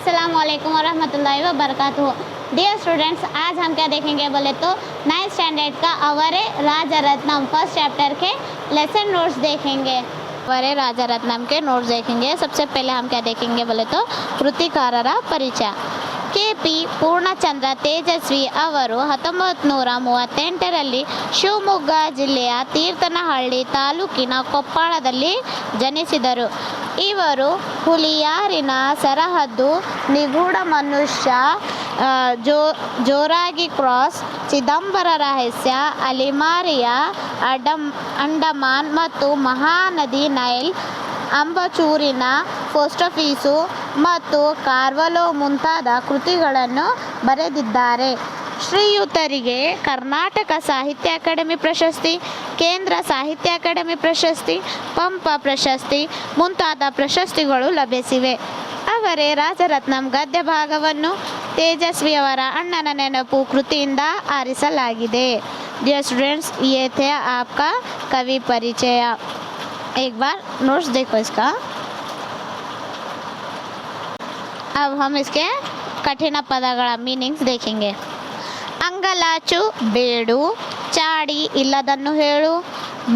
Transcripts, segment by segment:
अस्सलाम वालेकुम वरहमतुल्लाहि वबरकातुहू। डियर स्टूडेंट्स, आज हम क्या देखेंगे बोले तो 9th स्टैंडर्ड का अवरे राजरत्नम फर्स्ट चैप्टर के लेसन नोट्स देखेंगे। अवरे राजरत्नम के नोट्स देखेंगे। सबसे पहले हम क्या देखेंगे बोले तो ಕೃತಿಕಾರರ ಪರಿಚಯ। ಕೆ.ಪಿ. ಪೂರ್ಣಚಂದ್ರ ತೇಜಸ್ವಿ ಅವರು 1938ರಲ್ಲಿ ಶಿವಮೊಗ್ಗ ಜಿಲ್ಲೆಯ ತೀರ್ಥನಹಳ್ಳಿ ತಾಲೂಕಿನ ಕೊಪ್ಪಾಳದಲ್ಲಿ ಜನಿಸಿದರು. ಇವರು ಹುಲಿಯಾರಿನ ಸರಹದ್ದು, ನಿಗೂಢ ಮನುಷ್ಯ, ಜೋರಾಗಿ ಕ್ರಾಸ್, ಚಿದಂಬರ ರಹಸ್ಯ, ಅಲೆಮಾರಿಯ, ಅಂಡಮಾನ್ ಮತ್ತು ಮಹಾನದಿ ನೈಲ್, ಅಂಬಚೂರಿನ ಪೋಸ್ಟಾಫೀಸು ಮತ್ತು ಕಾರ್ವಲೋ ಮುಂತಾದ ಕೃತಿಗಳನ್ನು ಬರೆದಿದ್ದಾರೆ. ಶ್ರೀಯುತರಿಗೆ ಕರ್ನಾಟಕ ಸಾಹಿತ್ಯ ಅಕಾಡೆಮಿ ಪ್ರಶಸ್ತಿ, ಕೇಂದ್ರ ಸಾಹಿತ್ಯ ಅಕಾಡೆಮಿ ಪ್ರಶಸ್ತಿ, ಪಂಪ ಪ್ರಶಸ್ತಿ ಮುಂತಾದ ಪ್ರಶಸ್ತಿಗಳು ಲಭಿಸಿವೆ. ಅವರೇ ರಾಜರತ್ನಂ ಗದ್ಯ ಭಾಗವನ್ನು ತೇಜಸ್ವಿಯವರ ಅಣ್ಣನ ನೆನಪು ಕೃತಿಯಿಂದ ಆರಿಸಲಾಗಿದೆ. डियर स्टूडेंट्स, ये थे आपका कवि परिचय. एक बार नोट्स देखो इसका. अब हम इसके कठिन ಪದಗಳ ಮೀನಿಂಗ್ಸ್ देखेंगे. ಅಂಗಲಾಚು ಬೇಡು, ಚಾಡಿ ಇಲ್ಲದನ್ನು ಹೇಳು,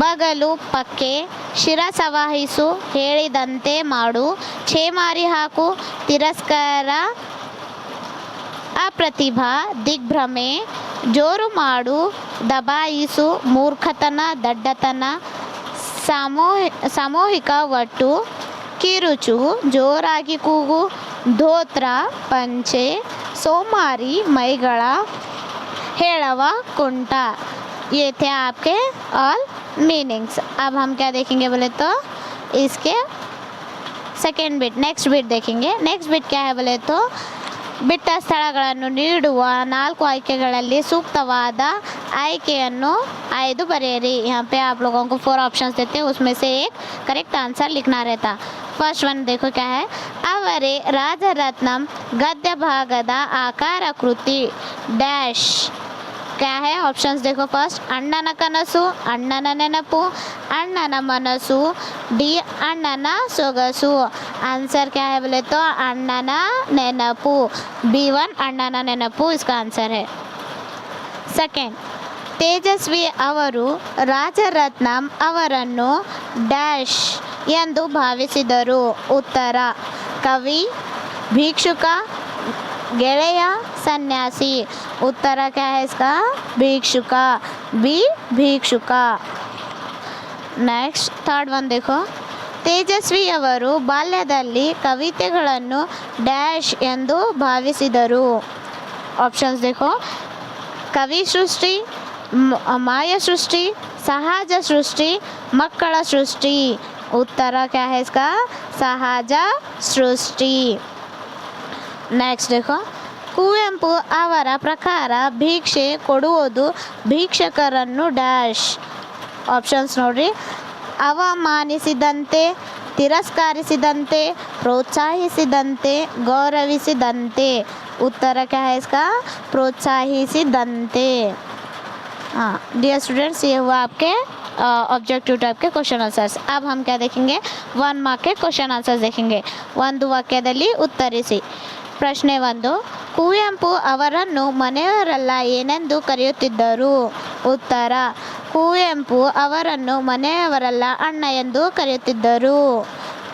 ಬಗಲು ಪಕ್ಕೆ, ಶಿರಸವಹಿಸು ಹೇಳಿದಂತೆ ಮಾಡು, ಛೇಮಾರಿ ಹಾಕು, ತಿರಸ್ಕಾರ, ಅಪ್ರತಿಭಾ, ದಿಗ್ಭ್ರಮೆ, ಜೋರು ಮಾಡು, ದಬಾಯಿಸು, ಮೂರ್ಖತನ, ದಡ್ಡತನ, ಸಾಮೂಹಿಕ ಒಟ್ಟು, ಕಿರುಚು, ಜೋರಾಗಿ ಕೂಗು, ಧೋತ್ರ, ಪಂಚೆ, ಸೋಮಾರಿ, ಮೈಗಳ, हेड़व, कुंटा. ये थे आपके ऑल मीनिंग्स. अब हम क्या देखेंगे बोले तो इसके सेकेंड बिट, नेक्स्ट बिट देखेंगे. नेक्स्ट बिट क्या है बोले तो ಬಿಟ್ಟ ಸ್ಥಳಗಳನ್ನು ನೀಡುವ 4 ಆಯ್ಕೆಗಳಲ್ಲಿ ಸೂಕ್ತವಾದ ಆಯ್ಕೆಯನ್ನು ಆಯ್ದು ಬರೆಯಿರಿ. यहाँ पे आप लोगों को 4 ऑप्शंस देते हैं, उसमें से एक करेक्ट आंसर लिखना रहता. फर्स्ट वन देखो क्या है. ಅವರೇ ರಾಜರತ್ನಂ ಗದ್ಯ ಭಾಗದ ಆಕಾರ ಕೃತಿ ಡ್ಯಾಶ್. क्या है ऑप्शंस देखो. फर्स्ट ಅಣ್ಣನ ಕನಸು, ಅಣ್ಣನ ನೆನಪು, ಅಣ್ಣನ ಮನಸ್ಸು, ಡಿ ಅಣ್ಣನ ಸೊಗಸು. आंसर क्या है बोले तो ಅಣ್ಣನ ನೆನಪು. B1 ಅಣ್ಣನ ನೆನಪು इसका आंसर है. ಸೆಕೆಂಡ್, ತೇಜಸ್ವಿ ಅವರು ರಾಜರತ್ನಂ ಅವರನ್ನು ಡ್ಯಾಶ್ ಎಂದು ಭಾವಿಸಿದರು. ಉತ್ತರ ಕವಿ, ಭಿಕ್ಷುಕ, ಗೆಳೆಯ, ಸನ್ಯಾಸಿ. उत्तर क्या है इसका. भिक्षुका. बी भिक्षुका. नेक्स्ट थर्ड वन देखो. ತೇಜಸ್ವಿಯವರು ಬಾಲ್ಯದಲ್ಲಿ ಕವಿತೆಗಳನ್ನು ಡ್ಯಾಶ್ ಎಂದು ಭಾವಿಸಿದರು. ಆಪ್ಷನ್ಸ್ देखो. ಕವಿ ಸೃಷ್ಟಿ, ಮಾಯ ಸೃಷ್ಟಿ, ಸಹಜ ಸೃಷ್ಟಿ, ಮಕ್ಕಳ ಸೃಷ್ಟಿ. उत्तर क्या है इसका. ಸಹಜ ಸೃಷ್ಟಿ. नेक्स्ट देखो. ಕುವೆಂಪು ಅವರ ಪ್ರಕಾರ ಭಿಕ್ಷೆ ಕೊಡುವುದು ಭಿಕ್ಷಕರನ್ನು ಡ್ಯಾಶ್. ಆಪ್ಷನ್ಸ್ ನೋಡ್ರಿ. ಅವಮಾನಿಸಿದಂತೆ, ತಿರಸ್ಕರಿಸಿದಂತೆ, ಪ್ರೋತ್ಸಾಹಿಸಿದಂತೆ, ಗೌರವಿಸಿದಂತೆ. उत्तर क्या है इसका. प्रोत्साहिसिದಂತೆ. हाँ डियर स्टूडेंट्स, ये हुआ आपके ऑब्जेक्टिव टाइप के क्वेश्चन आंसर्स. अब हम क्या देखेंगे. 1 मार्क के क्वेश्चन आंसर्स देखेंगे. ಒಂದು ವಾಕ್ಯದಲ್ಲಿ ಉತ್ತರಿಸಿ. ಪ್ರಶ್ನೆ 1. ಕುವೆಂಪು ಅವರನ್ನು ಮನೆಯವರೆಲ್ಲ ಏನೆಂದು ಕರೆಯುತ್ತಿದ್ದರು. ಉತ್ತರ ಕುವೆಂಪು ಅವರನ್ನು ಮನೆಯವರೆಲ್ಲ ಅಣ್ಣ ಎಂದು ಕರೆಯುತ್ತಿದ್ದರು.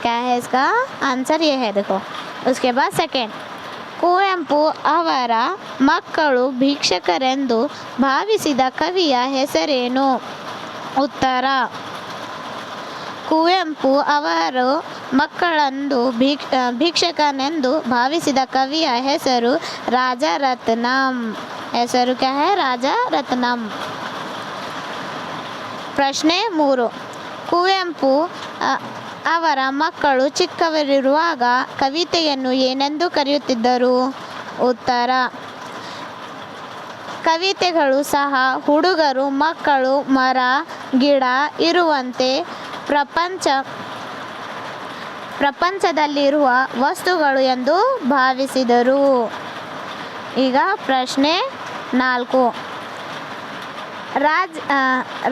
क्या है इसका आंसर. ये है देखो. उसके बाद सेकेंड, ಕುವೆಂಪು ಅವರ ಮಕ್ಕಳು ಭಿಕ್ಷಕರೆಂದು ಭಾವಿಸಿದ ಕವಿಯ ಹೆಸರೇನು. ಉತ್ತರ ಕುವೆಂಪು ಅವರು ಮಕ್ಕಳಂದು ಭಿಕ್ಷಕನೆಂದು ಭಾವಿಸಿದ ಕವಿಯ ಹೆಸರು ರಾಜರತ್ನಂ. ಹೆಸರು क्या है. ರಾಜರತ್ನಂ. ಪ್ರಶ್ನೆ 3. ಕುವೆಂಪು ಅವರ ಮಕ್ಕಳು ಚಿಕ್ಕವರಿರುವಾಗ ಕವಿತೆಯನ್ನು ಏನೆಂದು ಕರೆಯುತ್ತಿದ್ದರು. ಉತ್ತರ ಕವಿತೆಗಳು ಸಹ ಹುಡುಗರು ಮಕ್ಕಳು ಮರ ಗಿಡ ಇರುವಂತೆ ಪ್ರಪಂಚದಲ್ಲಿರುವ ವಸ್ತುಗಳು ಎಂದು ಭಾವಿಸಿದರು. ಈಗ ಪ್ರಶ್ನೆ 4.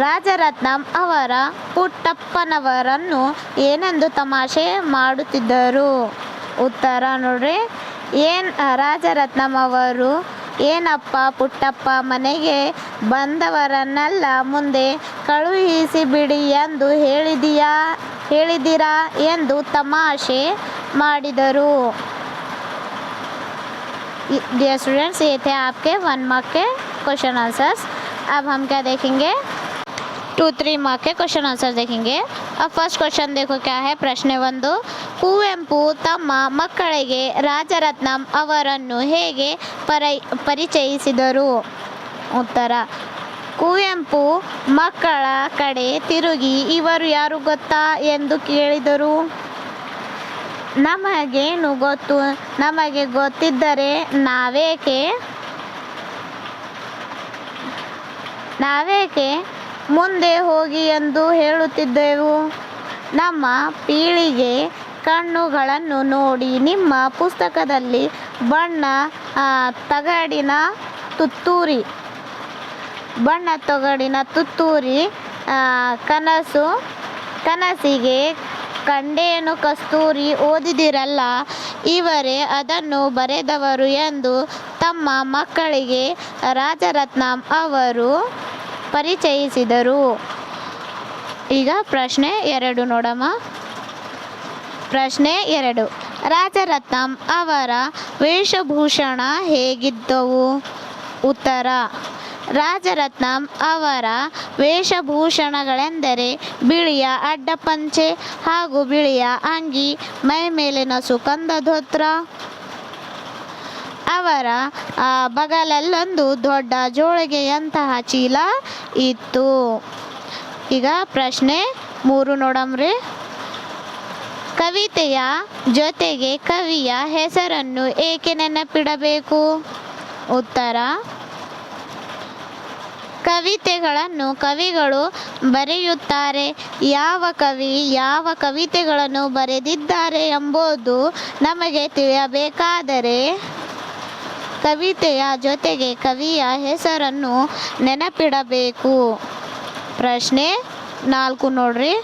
ರಾಜರತ್ನಂ ಅವರ ಪುಟ್ಟಪ್ಪನವರನ್ನು ಏನೆಂದು ತಮಾಷೆ ಮಾಡುತ್ತಿದ್ದರು. ಉತ್ತರ ನೋಡ್ರಿ. ರಾಜರತ್ನಂ ಅವರು, ಏನಪ್ಪ ಪುಟ್ಟಪ್ಪ, ಮನೆಗೆ ಬಂದವರನ್ನೆಲ್ಲ ಮುಂದೆ ಕಳುಹಿಸಿ ಬಿಡಿ ಎಂದು ಹೇಳಿದಿರಾ ಎಂದು ತಮಾಷೆ ಮಾಡಿದರು. डियर स्टूडेंट्स, ये थे आपके 1 मार्क के क्वेश्चन आंसर्स. अब हम क्या देखेंगे, 2-3 मार्क के क्वेश्चन आंसर देखेंगे. अब फर्स्ट क्वेश्चन देखो क्या है. ಪ್ರಶ್ನೆ 1, ಕುವೆಂಪು ತಮ್ಮ ಮಕ್ಕಳಿಗೆ ರಾಜರತ್ನಂ ಅವರನ್ನು ಹೇಗೆ ಪರಿಚಯಿಸಿದರು? ಉತ್ತರ, ಕುವೆಂಪು ಮಕ್ಕಳ ಕಡೆ ತಿರುಗಿ ಇವರು ಯಾರು ಗೊತ್ತಾ ಎಂದು ಕೇಳಿದರು. ನಮಗೇನು ಗೊತ್ತು, ನಮಗೆ ಗೊತ್ತಿದ್ದರೆ ನಾವೇಕೆ ಮುಂದೆ ಹೋಗಿ ಎಂದು ಹೇಳುತ್ತಿದ್ದೆವು. ನಮ್ಮ ಪೀಳಿಗೆ ಕಣ್ಣುಗಳನ್ನು ನೋಡಿ ನಿಮ್ಮ ಪುಸ್ತಕದಲ್ಲಿ ಬಣ್ಣ ತಗಡಿನ ತುತ್ತೂರಿ ಕನಸಿಗೆ ಕಂಡೇನು ಕಸ್ತೂರಿ ಓದಿದಿರಲ್ಲ, ಇವರೇ ಅದನ್ನು ಬರೆದವರು ಎಂದು ತಮ್ಮ ಮಕ್ಕಳಿಗೆ ರಾಜರತ್ನಂ ಅವರು ಪರಿಚಯಿಸಿದರು. ಈಗ ಪ್ರಶ್ನೆ 2 ನೋಡಮ್ಮ. ಪ್ರಶ್ನೆ 2, ರಾಜರತ್ನಂ ಅವರ ವೇಷಭೂಷಣ ಹೇಗಿದ್ದವು? ಉತ್ತರ, ರಾಜರತ್ನಂ ಅವರ ವೇಷಭೂಷಣಗಳೆಂದರೆ ಬಿಳಿಯ ಅಡ್ಡಪಂಚೆ ಹಾಗೂ ಬಿಳಿಯ ಅಂಗಿ, ಮೈಮೇಲಿನ ಸುಗಂಧ ಧೋತ್ರ. ಅವರ ಬಗಲಲ್ಲೊಂದು ದೊಡ್ಡ ಜೋಳಿಗೆಯಂತಹ ಚೀಲ ಇತ್ತು. ಈಗ ಪ್ರಶ್ನೆ 3 ನೋಡಮ್ರಿ. ಕವಿತೆಯ ಜೊತೆಗೆ ಕವಿಯ ಹೆಸರನ್ನು ಏಕೆ ನೆನಪಿಡಬೇಕು? ಉತ್ತರ, ಕವಿತೆಗಳನ್ನು ಕವಿಗಳು ಬರೆಯುತ್ತಾರೆ. ಯಾವ ಕವಿ ಯಾವ ಕವಿತೆಗಳನ್ನು ಬರೆದಿದ್ದಾರೆ ಎಂಬುದು ನಮಗೆ ತಿಳಿಯಬೇಕಾದರೆ ಕವಿತೆಯ ಜೊತೆಗೆ ಕವಿಯ ಹೆಸರನ್ನು ನೆನಪಿಡಬೇಕು. ಪ್ರಶ್ನೆ 4 ನೋಡ್ರಿ.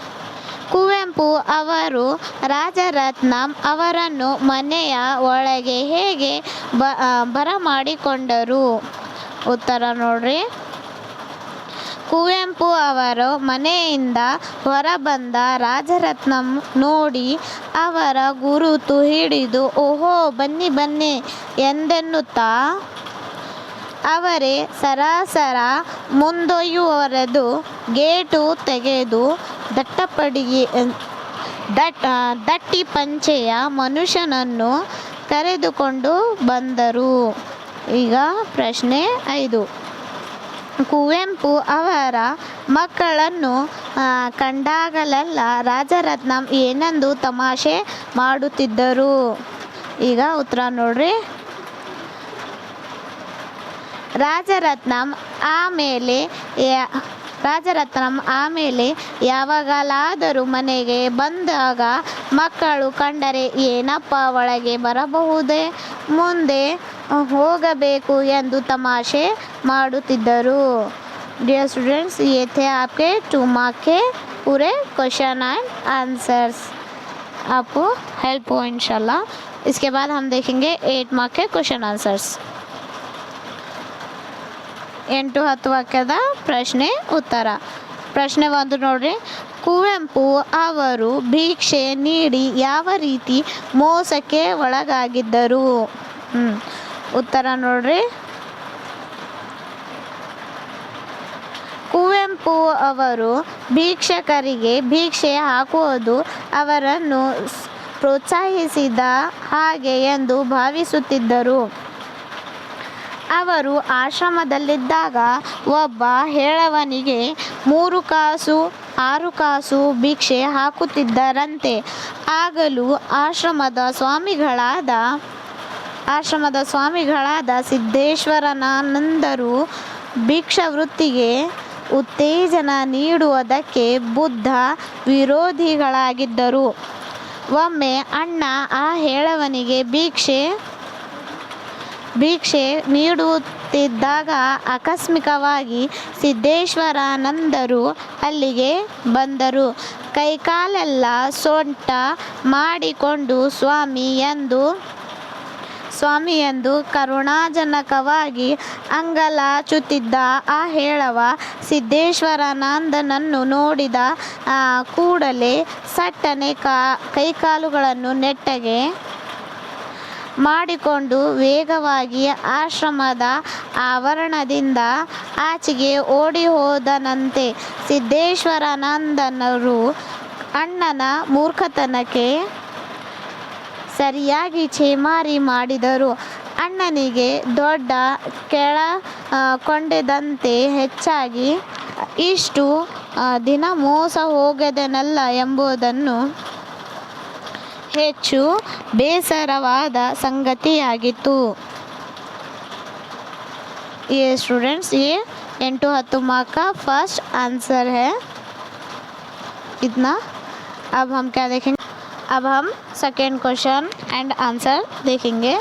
ಕುವೆಂಪು ಅವರು ರಾಜರತ್ನಂ ಅವರನ್ನು ಮನೆಯ ಒಳಗೆ ಹೇಗೆ ಬರಮಾಡಿಕೊಂಡರು? ಉತ್ತರ ನೋಡ್ರಿ. ಕುವೆಂಪು ಅವರು ಮನೆಯಿಂದ ಹೊರಬಂದ ರಾಜರತ್ನಂ ನೋಡಿ ಅವರ ಗುರುತು ಹಿಡಿದು ಓಹೋ ಬನ್ನಿ ಎಂದೆನ್ನುತ್ತಾ ಅವರೇ ಸರಾಸರ ಮುಂದೊಯ್ಯುವರೆದು ಗೇಟು ತೆಗೆದು ದಟ್ಟಿ ಪಂಚೆಯ ಮನುಷ್ಯನನ್ನು ಕರೆದುಕೊಂಡು ಬಂದರು. ಈಗ ಪ್ರಶ್ನೆ 5, ಕುವೆಂಪು ಅವರ ಮಕ್ಕಳನ್ನು ಕಂಡಾಗಲೆಲ್ಲ ರಾಜರತ್ನಂ ಏನೆಂದು ತಮಾಷೆ ಮಾಡುತ್ತಿದ್ದರು? ಈಗ ಉತ್ತರ ನೋಡ್ರಿ. ರಾಜರತ್ನಂ ಆಮೇಲೆ ಯಾವಾಗಲಾದರೂ ಮನೆಗೆ ಬಂದಾಗ ಮಕ್ಕಳು ಕಂಡರೆ ಏನಪ್ಪ ಒಳಗೆ ಬರಬಹುದೇ, ಮುಂದೆ ಹೋಗಬೇಕು ಎಂದು ತಮಾಷೆ ಮಾಡುತ್ತಿದ್ದರು. डियर स्टूडेंट्स, ये थे आपके 2 मार्क के पूरे क्वेश्चन एंड आंसर्स. आपको हेल्प हो इंशाल्लाह. इसके बाद हम देखेंगे 8 मार्क के क्वेश्चन आंसर्स. 8-10 ವಾಕ್ಯದ ಪ್ರಶ್ನೆ ಉತ್ತರ. ಪ್ರಶ್ನೆ 1 ನೋಡ್ರಿ. ಕುವೆಂಪು ಅವರು ಭಿಕ್ಷೆ ನೀಡಿ ಯಾವ ರೀತಿ ಮೋಸಕ್ಕೆ ಒಳಗಾಗಿದ್ದರು? ಉತ್ತರ ನೋಡ್ರಿ. ಕುವೆಂಪು ಅವರು ಭಿಕ್ಷುಕರಿಗೆ ಭಿಕ್ಷೆ ಹಾಕುವುದು ಅವರನ್ನು ಪ್ರೋತ್ಸಾಹಿಸಿದ ಹಾಗೆ ಎಂದು ಭಾವಿಸುತ್ತಿದ್ದರು. ಅವರು ಆಶ್ರಮದಲ್ಲಿದ್ದಾಗ ಒಬ್ಬ ಹೇಳವನಿಗೆ 3 ಕಾಸು 6 ಕಾಸು ಭಿಕ್ಷೆ ಹಾಕುತ್ತಿದ್ದರಂತೆ. ಆಗಲೂ ಆಶ್ರಮದ ಸ್ವಾಮಿಗಳಾದ ಸಿದ್ದೇಶ್ವರಾನಂದರು ಭಿಕ್ಷಾವೃತ್ತಿಗೆ ಉತ್ತೇಜನ ನೀಡುವುದಕ್ಕೆ ಬುದ್ಧ ವಿರೋಧಿಗಳಾಗಿದ್ದರು. ಒಮ್ಮೆ ಅಣ್ಣ ಆ ಹೇಳವನಿಗೆ ಭಿಕ್ಷೆ ನೀಡುತ್ತಿದ್ದಾಗ ಆಕಸ್ಮಿಕವಾಗಿ ಸಿದ್ದೇಶ್ವರಾನಂದರು ಅಲ್ಲಿಗೆ ಬಂದರು. ಕೈಕಾಲೆಲ್ಲ ಸೊಂಟ ಮಾಡಿಕೊಂಡು ಸ್ವಾಮಿ ಎಂದು ಸ್ವಾಮಿ ಎಂದು ಕರುಣಾಜನಕವಾಗಿ ಅಂಗಲಾಚುತ್ತಿದ್ದ ಆ ಹೇಳವ ಸಿದ್ದೇಶ್ವರಾನಂದನನ್ನು ನೋಡಿದ ಕೂಡಲೇ ಸಟ್ಟನೆ ಕೈಕಾಲುಗಳನ್ನು ನೆಟ್ಟಗೆ ಮಾಡಿಕೊಂಡು ವೇಗವಾಗಿ ಆಶ್ರಮದ ಆವರಣದಿಂದ ಆಚೆಗೆ ಓಡಿ ಹೋದನಂತೆ. ಸಿದ್ದೇಶ್ವರಾನಂದನರು ಅಣ್ಣನ ಮೂರ್ಖತನಕ್ಕೆ ಸರಿಯಾಗಿ ಛೇಮಾರಿ ಮಾಡಿದರು. ಅಣ್ಣನಿಗೆ ದೊಡ್ಡ ಕೆಳಕೊಂಡದಂತೆ ಹೆಚ್ಚಾಗಿ ಇಷ್ಟು ದಿನ ಮೋಸ ಹೋಗದೆನಲ್ಲ ಎಂಬುದನ್ನು ಹೆಚ್ಚು ಬೇಸರವಾದ ಸಂಗತಿಯಾಗಿತ್ತು. ये स्टूडेंट्स ये 8-10 मार्क का फर्स्ट आंसर है इतना. अब हम क्या देखेंगे? अब हम सेकेंड क्वेश्चन एंड आंसर देखेंगे.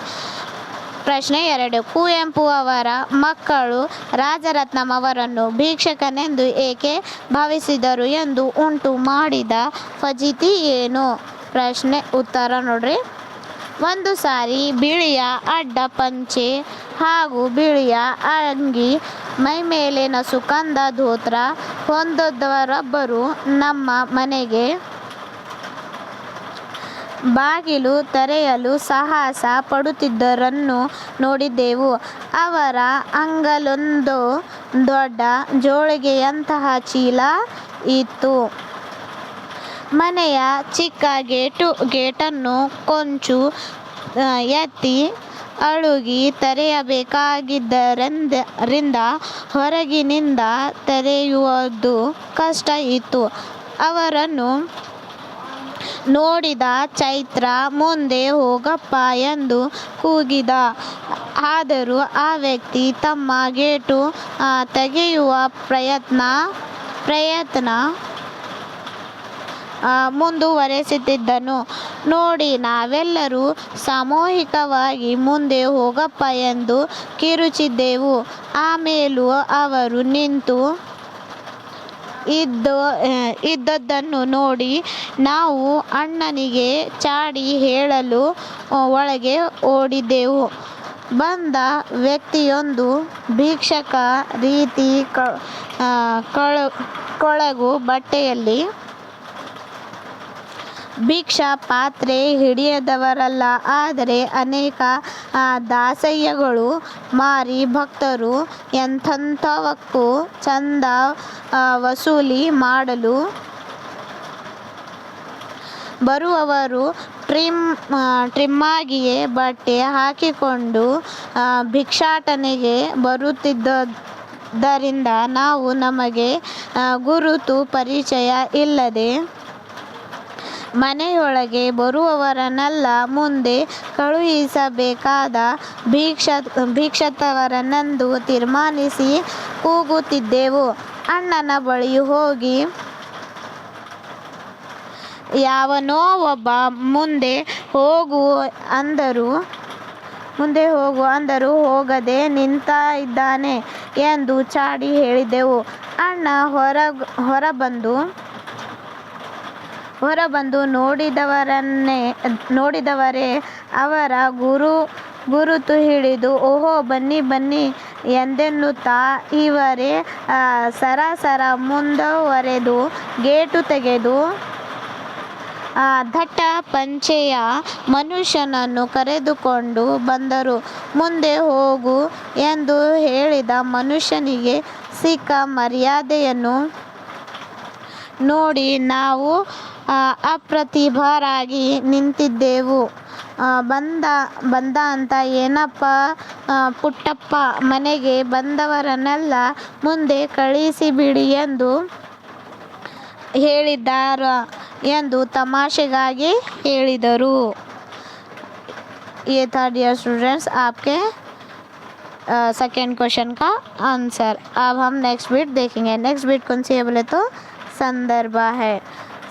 ಪ್ರಶ್ನೆ 2. ಕುವೆಂಪು ಅವರ ಮಕ್ಕಳು ರಾಜರತ್ನಂ ಅವರನ್ನು ಭಿಕ್ಷಕನೆಂದು ಏಕೆ ಭಾವಿಸಿದರು ಎಂದು ಉಂಟು ಮಾಡಿದ ಫಜೀತಿ ಏನು? ಪ್ರಶ್ನೆ ಉತ್ತರ ನೋಡ್ರಿ. ಒಂದು ಸಾರಿ ಬಿಳಿಯ ಅಡ್ಡ ಪಂಚೆ ಹಾಗೂ ಬಿಳಿಯ ಅಂಗಿ ಮೈಮೇಲಿನ ಸುಗಂಧ ಧೋತ್ರ ಹೊಂದಿದವರೊಬ್ಬರು ನಮ್ಮ ಮನೆಗೆ ಬಾಗಿಲು ತೆರೆಯಲು ಸಾಹಸ ಪಡುತ್ತಿದ್ದರನ್ನು ನೋಡಿದ್ದೆವು. ಅವರ ಅಂಗಲೊಂದು ದೊಡ್ಡ ಜೋಳಿಗೆಯಂತಹ ಚೀಲ ಇತ್ತು. ಮನೆಯ ಚಿಕ್ಕ ಗೇಟನ್ನು ಕೊಂಚ ಎತ್ತಿ ಅಳುಗಿ ತೆರೆಯಬೇಕಾಗಿದ್ದರಿಂದ ಹೊರಗಿನಿಂದ ತೆರೆಯುವುದು ಕಷ್ಟ ಇತ್ತು. ಅವರನ್ನು ನೋಡಿದ ಚೈತ್ರ ಮುಂದೆ ಹೋಗಪ್ಪ ಎಂದು ಕೂಗಿದ. ಆದರೂ ಆ ವ್ಯಕ್ತಿ ತಮ್ಮ ಗೇಟು ತೆಗೆಯುವ ಪ್ರಯತ್ನ ಮುಂದುವರೆಸುತ್ತಿದ್ದನ್ನು ನೋಡಿ ನಾವೆಲ್ಲರೂ ಸಾಮೂಹಿಕವಾಗಿ ಮುಂದೆ ಹೋಗಪ್ಪ ಎಂದು ಕಿರುಚಿದೆವು. ಆಮೇಲೂ ಅವರು ನಿಂತು ಇದ್ದದ್ದನ್ನು ನೋಡಿ ನಾವು ಅಣ್ಣನಿಗೆ ಚಾಡಿ ಹೇಳಲು ಒಳಗೆ ಓಡಿದೆವು. ಬಂದ ವ್ಯಕ್ತಿಯೊಂದು ಭಿಕ್ಷಕ ರೀತಿ ಕೊಳಗು ಬಟ್ಟೆಯಲ್ಲಿ ಭಿಕ್ಷಾ ಪಾತ್ರೆ ಹಿಡಿಯದವರಲ್ಲ. ಆದರೆ ಅನೇಕ ದಾಸಯ್ಯಗಳು ಮಾರಿ ಭಕ್ತರು ಎಂಥವಕ್ಕೂ ಚಂದ ವಸೂಲಿ ಮಾಡಲು ಬರುವವರು ಟ್ರಿಮ್ಮಾಗಿಯೇ ಬಟ್ಟೆ ಹಾಕಿಕೊಂಡು ಭಿಕ್ಷಾಟನೆಗೆ ಬರುತ್ತಿದ್ದರಿಂದ ನಾವು ನಮಗೆ ಗುರುತು ಪರಿಚಯ ಇಲ್ಲದೆ ಮನೆಯೊಳಗೆ ಬರುವವರನ್ನೆಲ್ಲ ಮುಂದೆ ಕಳುಹಿಸಬೇಕಾದ ಭಿಕ್ಷುಕರನ್ನೆಂದು ತೀರ್ಮಾನಿಸಿ ಕೂಗುತ್ತಿದ್ದೆವು. ಅಣ್ಣನ ಬಳಿ ಹೋಗಿ ಯಾವನೋ ಒಬ್ಬ ಮುಂದೆ ಹೋಗು ಅಂದರೂ ಹೋಗದೆ ನಿಂತ ಇದ್ದಾನೆ ಎಂದು ಚಾಡಿ ಹೇಳಿದೆವು. ಅಣ್ಣ ಹೊರಬಂದು ನೋಡಿದವರೇ ಅವರ ಗುರುತು ಹಿಡಿದು ಓಹೋ ಬನ್ನಿ ಎಂದೆನ್ನುತ್ತಾ ಇವರೇ ಸರಸರ ಮುಂದುವರೆದು ಗೇಟು ತೆಗೆದು ದಟ್ಟ ಪಂಚೆಯ ಮನುಷ್ಯನನ್ನು ಕರೆದುಕೊಂಡು ಬಂದರು. ಮುಂದೆ ಹೋಗು ಎಂದು ಹೇಳಿದ ಮನುಷ್ಯನಿಗೆ ಸಿಕ್ಕ ಮರ್ಯಾದೆಯನ್ನು ನೋಡಿ ನಾವು ಅಪ್ರತಿಭರಾಗಿ ನಿಂತಿದ್ದೆವು. ಬಂದ ಅಂತ ಏನಪ್ಪ ಪುಟ್ಟಪ್ಪ, ಮನೆಗೆ ಬಂದವರನ್ನೆಲ್ಲ ಮುಂದೆ ಕಳಿಸಿಬಿಡಿ ಎಂದು ಹೇಳಿದ್ದಾರ ಎಂದು ತಮಾಷೆಗಾಗಿ ಹೇಳಿದರು. ये था डियर स्टूडेंट्स आपके सेकेंड क्वेश्चन का आंसर. अब हम नेक्स्ट बीट देखेंगे. नेक्स्ट बीट कौन सी है बोले तो संदर्भ है.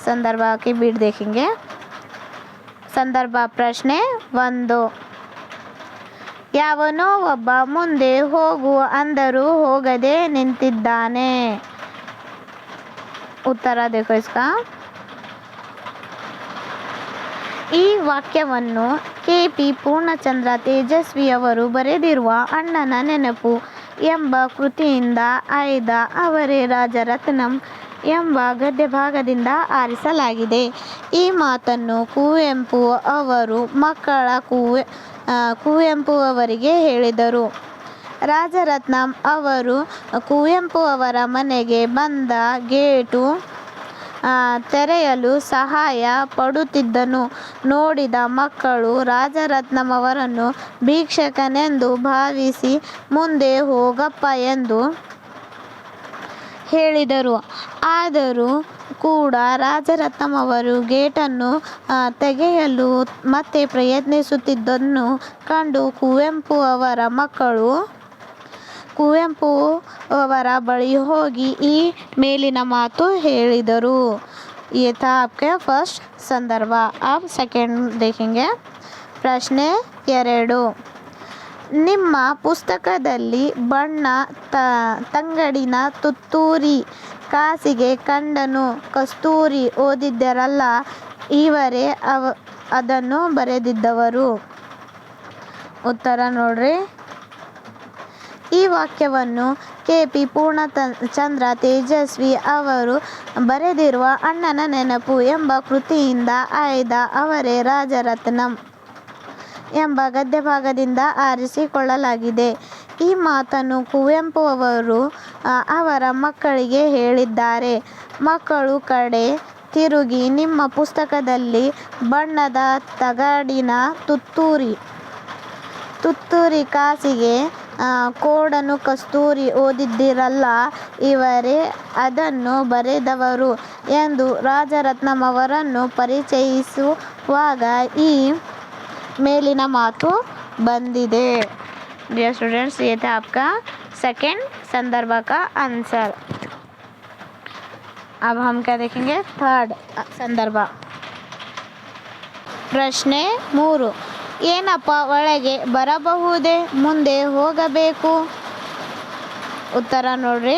संदर्भ की बीट देखेंगे. ಸಂದರ್ಭ ಪ್ರಶ್ನೆ 1. ಯಾವನೋ ಒಬ್ಬ ಮುಂದೆ ಹೋಗು ಅಂದರೂ ಹೋಗದೆ ನಿಂತಿದ್ದಾನೆ. ಉತ್ತರ देखो इसका. ಈ ವಾಕ್ಯವನ್ನು ಕೆ.ಪಿ. ಪೂರ್ಣಚಂದ್ರ ತೇಜಸ್ವಿಯವರು ಬರೆದಿರುವ ಅಣ್ಣನ ನೆನಪು ಎಂಬ ಕೃತಿಯಿಂದ ಆಯ್ದ ಅವರೇ ರಾಜರತ್ನಂ ಎಂಬ ಗದ್ಯಭಾಗದಿಂದ ಆರಿಸಲಾಗಿದೆ. ಈ ಮಾತನ್ನು ಕುವೆಂಪು ಅವರು ಮಕ್ಕಳ ಕುವೆಂಪು ಅವರಿಗೆ ಹೇಳಿದರು. ರಾಜರತ್ನಂ ಅವರು ಕುವೆಂಪು ಅವರ ಮನೆಗೆ ಬಂದ ಗೇಟು ತೆರೆಯಲು ಸಹಾಯ ಪಡುತ್ತಿದ್ದನ್ನು ನೋಡಿದ ಮಕ್ಕಳು ರಾಜರತ್ನಂ ಅವರನ್ನು ಭಿಕ್ಷುಕನೆಂದು ಭಾವಿಸಿ ಮುಂದೆ ಹೋಗಪ್ಪ ಎಂದು ಹೇಳಿದರು. ಆದರೂ ಕೂಡ ರಾಜರತ್ನಂ ಅವರು ಗೇಟನ್ನು ತೆಗೆಯಲು ಮತ್ತೆ ಪ್ರಯತ್ನಿಸುತ್ತಿದ್ದನ್ನು ಕಂಡು ಕುವೆಂಪು ಅವರ ಮಕ್ಕಳು ಕುವೆಂಪು ಅವರ ಬಳಿ ಹೋಗಿ ಈ ಮೇಲಿನ ಮಾತು ಹೇಳಿದರು. ये था आपके फर्स्ट संदर्भ. अब सेकेंड देखेंगे. ಪ್ರಶ್ನೆ 2. ನಿಮ್ಮ ಪುಸ್ತಕದಲ್ಲಿ ಬಣ್ಣ ತಂಗಡಿನ ತುತ್ತೂರಿ ಕಾಸಿಗೆ ಕಂಡನು ಕಸ್ತೂರಿ ಓದಿದ್ದರಲ್ಲ, ಇವರೇ ಅದನ್ನು ಬರೆದಿದ್ದವರು? ಉತ್ತರ ನೋಡ್ರಿ. ಈ ವಾಕ್ಯವನ್ನು ಕೆ.ಪಿ. ಪೂರ್ಣಚಂದ್ರ ತೇಜಸ್ವಿ ಅವರು ಬರೆದಿರುವ ಅಣ್ಣನ ನೆನಪು ಎಂಬ ಕೃತಿಯಿಂದ ಆಯ್ದ ಅವರೇ ರಾಜರತ್ನಂ ಎಂಬ ಗದ್ಯಭಾಗದಿಂದ ಆರಿಸಿಕೊಳ್ಳಲಾಗಿದೆ. ಈ ಮಾತನ್ನು ಕುವೆಂಪು ಅವರು ಅವರ ಮಕ್ಕಳಿಗೆ ಹೇಳಿದ್ದಾರೆ. ಮಕ್ಕಳು ಕಡೆ ತಿರುಗಿ ನಿಮ್ಮ ಪುಸ್ತಕದಲ್ಲಿ ಬಣ್ಣದ ತಗಡಿನ ತುತ್ತೂರಿ ಕಾಸಿಗೆ ಕೋಡನು ಕಸ್ತೂರಿ ಓದಿದ್ದಿರಲ್ಲ, ಇವರೇ ಅದನ್ನು ಬರೆದವರು ಎಂದು ರಾಜರತ್ನಂ ಅವರನ್ನು ಪರಿಚಯಿಸುವಾಗ ಈ ಮೇಲಿನ ಮಾತು ಬಂದಿದೆ. डियर स्टूडेंट्स, ये था आपका सेकेंड संदर्भ का आंसर. अब हम क्या देखेंगे? थर्ड संदर्भ. ಪ್ರಶ್ನೆ 3. ಏನಪ್ಪ ಒಳಗೆ ಬರಬಹುದೇ ಮುಂದೆ ಹೋಗಬೇಕು? ಉತ್ತರ ನೋಡ್ರಿ.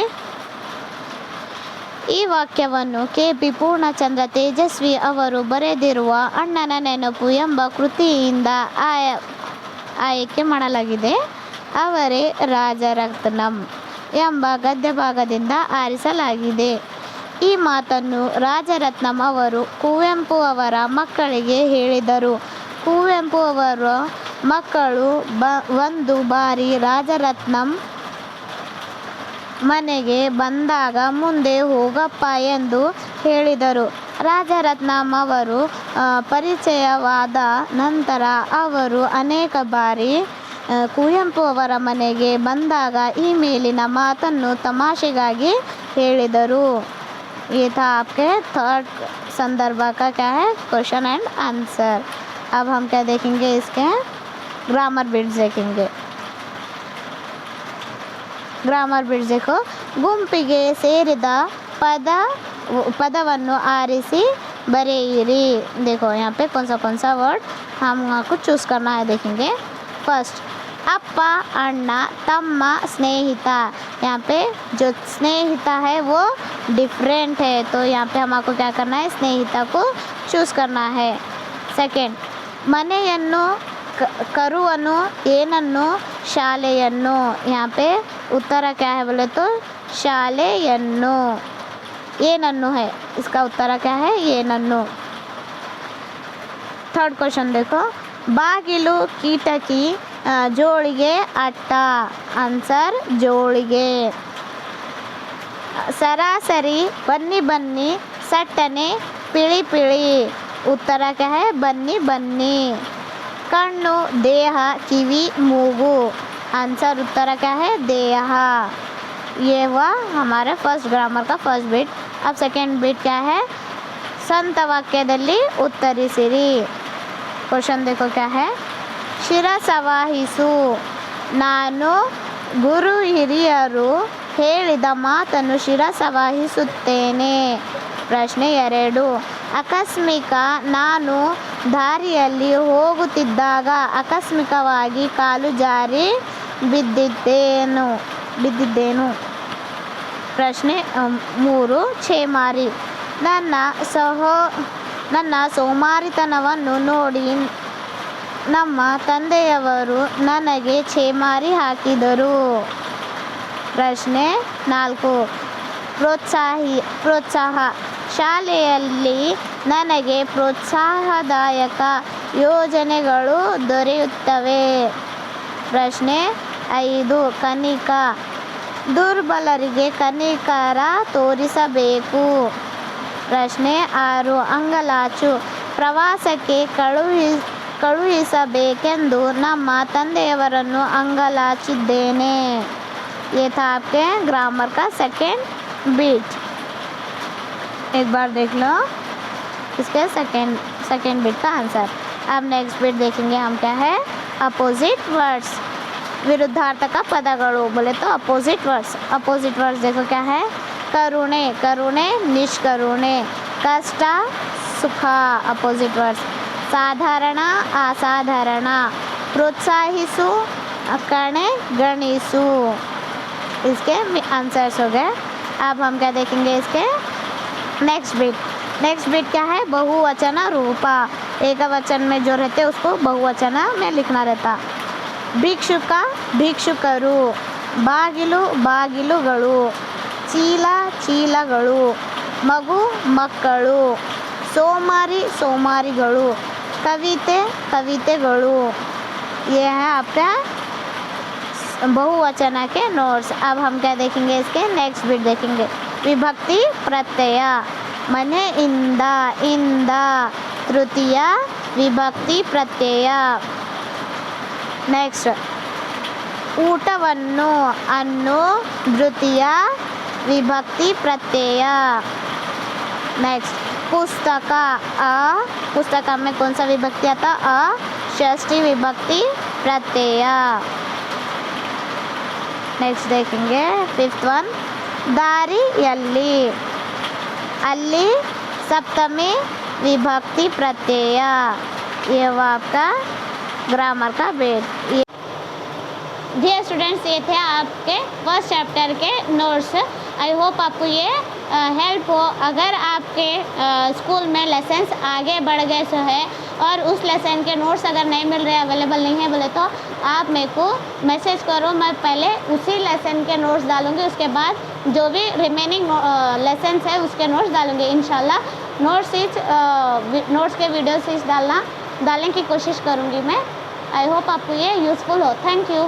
ಈ ವಾಕ್ಯವನ್ನು ಕೆ.ಪಿ. ಪೂರ್ಣಚಂದ್ರ ತೇಜಸ್ವಿ ಅವರು ಬರೆದಿರುವ ಅಣ್ಣನ ನೆನಪು ಎಂಬ ಕೃತಿಯಿಂದ ಆಯ್ಕೆ ಮಾಡಲಾಗಿದೆ. ಅವರೇ ರಾಜರತ್ನಂ ಎಂಬ ಗದ್ಯಭಾಗದಿಂದ ಆರಿಸಲಾಗಿದೆ. ಈ ಮಾತನ್ನು ರಾಜರತ್ನಂ ಅವರು ಕುವೆಂಪು ಅವರ ಮಕ್ಕಳಿಗೆ ಹೇಳಿದರು. ಕುವೆಂಪು ಅವರ ಮಕ್ಕಳು ಒಂದು ಬಾರಿ ರಾಜರತ್ನಂ ಮನೆಗೆ ಬಂದಾಗ ಮುಂದೆ ಹೋಗಪ್ಪ ಎಂದು ಹೇಳಿದರು. ರಾಜರತ್ನಂ ಅವರು ಪರಿಚಯವಾದ ನಂತರ ಅವರು ಅನೇಕ ಬಾರಿ ಕುವೆಂಪು ಅವರ ಮನೆಗೆ ಬಂದಾಗ ಈ ಮೇಲಿನ ಮಾತನ್ನು ತಮಾಷೆಗಾಗಿ ಹೇಳಿದರು. ये था आपके थर्ड संदर्भ का क्या है? Question and answer. अब हम क्या देखेंगे? इसके ग्रामर बिट्स देखेंगे. ಗ್ರಾಮರ್ ಬಿಟ್ಸ್ देखो. ಗುಂಪಿಗೆ ಸೇರಿದ ಪದವನ್ನು ಆರಿಸಿ बरेइरी. देखो यहाँ पे कौन सा वर्ड हम कुछ चूज़ करना है, देखेंगे. फर्स्ट अप्प अण्णा तम्म स्नेहिता. यहाँ पे जो स्नेहिता है वो डिफरेंट है, तो यहाँ पे हमको क्या करना है? स्नेहिता को चूज़ करना है. सेकेंड ಮನೆಯನ್ನು ಕರುವನ್ನು ಏನನ್ನು ಶಾಲೆಯನ್ನು. यहाँ पे उत्तर क्या है बोले तो ಶಾಲೆಯನ್ನು. ಏನನ್ನು है, इसका उत्तर क्या है? ಏನನ್ನು. थर्ड क्वेश्चन देखो. ಬಾಗಿಲು ಕಿಟಕಿ ಜೋಳಿಗೆ ಅಟ್ಟ. ಆನ್ಸರ್ ಜೋಳಿಗೆ. ಸರಾಸರಿ ಬನ್ನಿ ಬನ್ನಿ ಸಟ್ಟನೆ ಪಿಳಿ ಪಿಳಿ. उत्तर क्या है? बन्नी बन्नी. कण्णु देह किवी मूगु. आंसर उत्तर क्या है? देह. ये हुआ हमारे फर्स्ट ग्रामर का फर्स्ट बिट. अब सेकेंड बिट क्या है? संत वाक्यदल्ली उत्तरिसिरी. क्वेश्चन देखो क्या है? ಶಿರಸವಹಿಸು. ನಾನು ಗುರು ಹಿರಿಯರು ಹೇಳಿದ ಮಾತನ್ನು ಶಿರಸವಹಿಸುತ್ತೇನೆ. ಪ್ರಶ್ನೆ 2. ಆಕಸ್ಮಿಕ. ನಾನು ದಾರಿಯಲ್ಲಿ ಹೋಗುತ್ತಿದ್ದಾಗ ಆಕಸ್ಮಿಕವಾಗಿ ಕಾಲು ಜಾರಿ ಬಿದ್ದಿದ್ದೇನು. ಪ್ರಶ್ನೆ 3. ಛೇಮಾರಿ. ನನ್ನ ಸೋಮಾರಿತನವನ್ನು ನೋಡಿ ನಮ್ಮ ತಂದೆಯವರು ನನಗೆ ಛೇಮಾರಿ ಹಾಕಿದರು. ಪ್ರಶ್ನೆ 4. ಪ್ರೋತ್ಸಾಹ. ಶಾಲೆಯಲ್ಲಿ ನನಗೆ ಪ್ರೋತ್ಸಾಹದಾಯಕ ಯೋಜನೆಗಳು ದೊರೆಯುತ್ತವೆ. ಪ್ರಶ್ನೆ 5. ಕನಿಕ. ದುರ್ಬಲರಿಗೆ ಕನಿಕರ ತೋರಿಸಬೇಕು. ಪ್ರಶ್ನೆ 6. ಅಂಗಲಾಚು. ಪ್ರವಾಸಕ್ಕೆ ಕಳುಹಿಸಬೇಕೆಂದು ನಮ್ಮ ತಂದೆಯವರನ್ನು ಅಂಗಲಾಚಿದ್ದೇನೆ. ये था आपके ग्रामर का सेकेंड बीट. एक बार देख लो इसके सेकेंड बीट का आंसर. अब नेक्स्ट बीट देखेंगे हम क्या है अपोजिट वर्ड्स. विरुद्धार्थक पदಗಳು बोले तो अपोजिट वर्ड्स देखो क्या है करुणे करुणे निष्करुणे कष्ट सुख अपोजिट वर्ड्स. साधारण असाधारण प्रोत्साहिसु कणे गणिसु इसके आंसर्स हो गए. अब हम क्या देखेंगे इसके नेक्स्ट बीट क्या है बहुवचन रूप. एक वचन में जो रहते उसको बहुवचन में लिखना रहता. ಭಿಕ್ಷುಕ ಭಿಕ್ಷುಕರು ಬಾಗಿಲು ಬಾಗಿಲುಗಳು ಚೀಲ ಚೀಲಗಳು ಮಗು ಮಕ್ಕಳು ಸೋಮಾರಿ ಸೋಮಾರಿಗಳು ಕವಿತೆ ಕವಿತೆಗಳು. ये है आपका बहुवचन के नोट्स. अब हम क्या देखेंगे इसके नेक्स्ट बीट देखेंगे विभक्ति प्रत्यय. मने इंद तृतीय विभक्ति प्रत्यय. नेक्स्ट ಊಟವನ್ನು ಅನ್ನು द्वितीय विभक्ति प्रत्यय. नेक्स्ट पुस्तक पुस्तक में कौन सा विभक्ति आता षष्ठी विभक्ति प्रत्यय. नेक्स्ट देखेंगे 5th वन दारिಯಲ್ಲಿ ಅಲ್ಲಿ सप्तमी विभक्ति प्रत्यय. ये वो आपका ग्रामर का बेट. डियर स्टूडेंट्स ये थे आपके फर्स्ट चैप्टर के नोट्स. आई होप आपको ये हेल्प हो. अगर आपके स्कूल में लेसन्स आगे बढ़ गए सो है और उस लेसन के नोट्स अगर नहीं मिल रहे अवेलेबल नहीं है बोले तो आप मेरे को मैसेज करो. मैं पहले उसी लेसन के नोट्स डालूँगी. उसके बाद जो भी रिमेनिंग लेसन्स है उसके नोट्स डालूँगी इंशाल्लाह. नोट्स के वीडियोस डालने की कोशिश करूँगी मैं. आई होप आपको ये यूज़फुल हो. Thank you.